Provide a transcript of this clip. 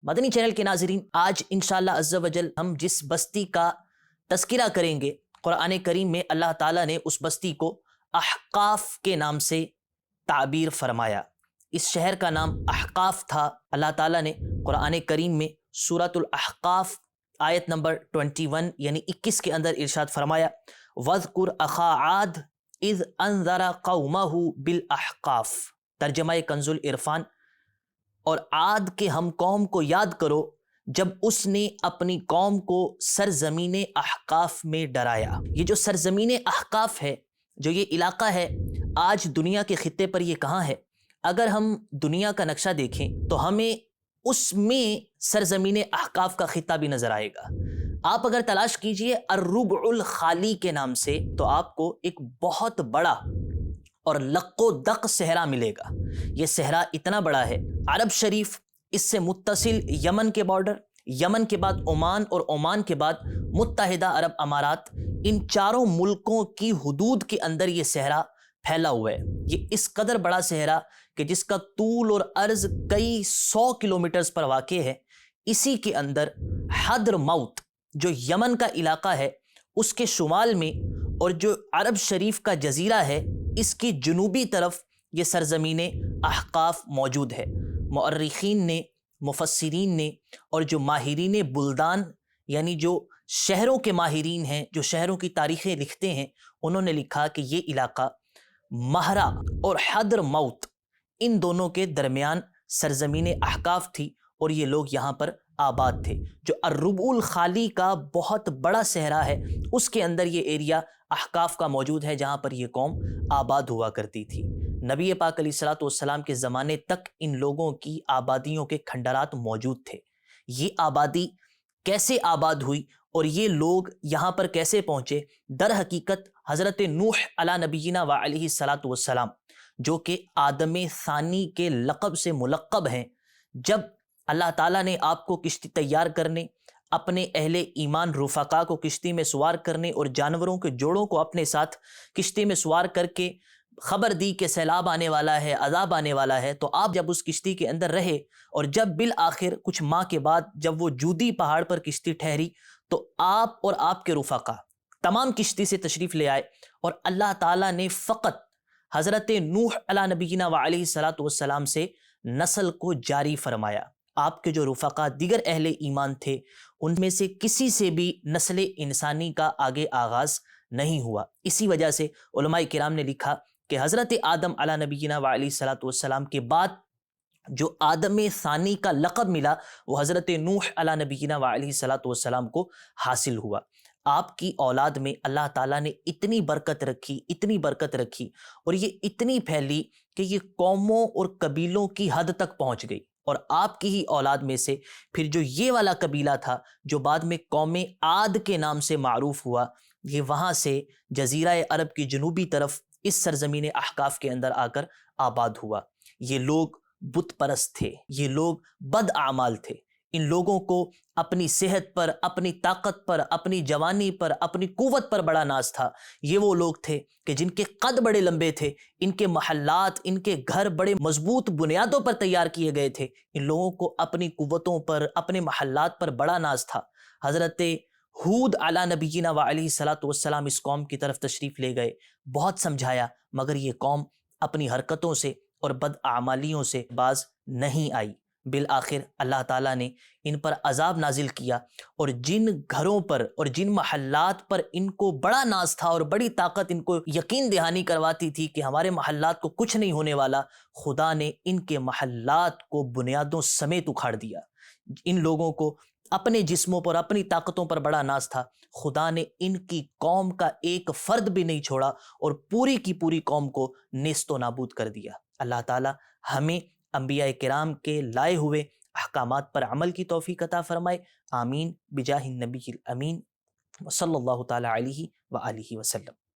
مدنی channel کے ناظرین، آج انشاءاللہ عز و جل ہم جس بستی کا تذکرہ کریں گے، قرآن کریم میں اللہ تعالیٰ نے اس بستی کو احقاف کے نام سے تعبیر فرمایا۔ اس شہر کا نام احقاف تھا۔ اللہ تعالیٰ نے قرآن کریم میں سورۃ الاحقاف آیت نمبر 21 یعنی 21 کے اندر ارشاد فرمایا، وَاذْكُرْ أَخَا عَادٍ إِذْ أَنذَرَ قَوْمَهُ بِالْأَحْقَافِ۔ ترجمہ کنز العرفان۔ اور عاد کے ہم قوم کو یاد کرو جب اس نے اپنی قوم کو سرزمین احقاف میں ڈرایا۔ یہ جو سرزمین احقاف ہے، جو یہ علاقہ ہے، آج دنیا کے خطے پر یہ کہاں ہے؟ اگر ہم دنیا کا نقشہ دیکھیں تو ہمیں اس میں سرزمین احقاف کا خطہ بھی نظر آئے گا۔ آپ اگر تلاش کیجئے الربع الخالی کے نام سے تو آپ کو ایک بہت بڑا اور لق و دق صحرا ملے گا۔ یہ صحرا اتنا بڑا ہے، عرب شریف، اس سے متصل یمن کے بارڈر، یمن کے بعد عمان اور عمان کے بعد متحدہ عرب امارات، ان چاروں ملکوں کی حدود کے اندر یہ صحرا پھیلا ہوا ہے۔ یہ اس قدر بڑا صحرا کہ جس کا طول اور عرض کئی 100 کلومیٹرز پر واقع ہے۔ اسی کے اندر حضرموت جو یمن کا علاقہ ہے، اس کے شمال میں، اور جو عرب شریف کا جزیرہ ہے، اس کی جنوبی طرف یہ سرزمین احقاف موجود ہے۔ مؤرخین نے، مفسرین نے، اور جو ماہرین بلدان یعنی جو شہروں کے ماہرین ہیں، جو شہروں کی تاریخیں لکھتے ہیں، انہوں نے لکھا کہ یہ علاقہ مہرا اور حضرموت ان دونوں کے درمیان سرزمین احقاف تھی، اور یہ لوگ یہاں پر آباد تھے۔ جو الربع الخالی کا بہت بڑا صحرا ہے، اس کے اندر یہ ایریا احقاف کا موجود ہے، جہاں پر یہ قوم آباد ہوا کرتی تھی۔ نبی پاک علیہ الصلوۃ والسلام کے زمانے تک ان لوگوں کی آبادیوں کے کھنڈرات موجود تھے۔ یہ آبادی کیسے آباد ہوئی اور یہ لوگ یہاں پر کیسے پہنچے؟ در حقیقت حضرت نوح علی نبینا و علیہ الصلوۃ والسلام، جو کہ آدم ثانی کے لقب سے ملقب ہیں، جب اللہ تعالیٰ نے آپ کو کشتی تیار کرنے، اپنے اہل ایمان رفقا کو کشتی میں سوار کرنے اور جانوروں کے جوڑوں کو اپنے ساتھ کشتی میں سوار کر کے خبر دی کہ سیلاب آنے والا ہے، عذاب آنے والا ہے، تو آپ جب اس کشتی کے اندر رہے، اور جب بالآخر کچھ ماہ کے بعد جب وہ جودی پہاڑ پر کشتی ٹھہری، تو آپ اور آپ کے رفقا تمام کشتی سے تشریف لے آئے، اور اللہ تعالیٰ نے فقط حضرت نوح علی نبینا و علیہ الصلوۃ والسلام سے نسل کو جاری فرمایا۔ آپ کے جو رفقا دیگر اہل ایمان تھے، ان میں سے کسی سے بھی نسل انسانی کا آگے آغاز نہیں ہوا۔ اسی وجہ سے علماء کرام نے لکھا کہ حضرت آدم علی نبینا و علیہ الصلوۃ والسلام کے بعد جو آدم ثانی کا لقب ملا، وہ حضرت نوح علی نبینا و علیہ الصلوۃ والسلام کو حاصل ہوا۔ آپ کی اولاد میں اللہ تعالیٰ نے اتنی برکت رکھی، اتنی برکت رکھی، اور یہ اتنی پھیلی کہ یہ قوموں اور قبیلوں کی حد تک پہنچ گئی۔ اور آپ کی ہی اولاد میں سے پھر جو یہ والا قبیلہ تھا، جو بعد میں قوم عاد کے نام سے معروف ہوا، یہ وہاں سے جزیرہ عرب کی جنوبی طرف اس سرزمین احقاف کے اندر آ کر آباد ہوا۔ یہ لوگ بت پرست تھے، یہ لوگ بد اعمال تھے۔ ان لوگوں کو اپنی صحت پر، اپنی طاقت پر، اپنی جوانی پر، اپنی قوت پر بڑا ناز تھا۔ یہ وہ لوگ تھے کہ جن کے قد بڑے لمبے تھے، ان کے محلات، ان کے گھر بڑے مضبوط بنیادوں پر تیار کیے گئے تھے۔ ان لوگوں کو اپنی قوتوں پر، اپنے محلات پر بڑا ناز تھا۔ حضرت ہود علی نبینا و علیہ الصلوۃ والسلام اس قوم کی طرف تشریف لے گئے، بہت سمجھایا، مگر یہ قوم اپنی حرکتوں سے اور بد اعمالیوں سے باز نہیں آئی۔ بالآخر اللہ تعالیٰ نے ان پر عذاب نازل کیا، اور جن گھروں پر اور جن محلات پر ان کو بڑا ناز تھا اور بڑی طاقت ان کو یقین دہانی کرواتی تھی کہ ہمارے محلات کو کچھ نہیں ہونے والا، خدا نے ان کے محلات کو بنیادوں سمیت اکھاڑ دیا۔ ان لوگوں کو اپنے جسموں پر، اپنی طاقتوں پر بڑا ناز تھا، خدا نے ان کی قوم کا ایک فرد بھی نہیں چھوڑا، اور پوری کی پوری قوم کو نیست و نابود کر دیا۔ اللہ تعالیٰ ہمیں انبیاء کرام کے لائے ہوئے احکامات پر عمل کی توفیق عطا فرمائے۔ آمین بجاہ النبی الامین، صلی اللہ تعالیٰ علیہ وآلہ وسلم۔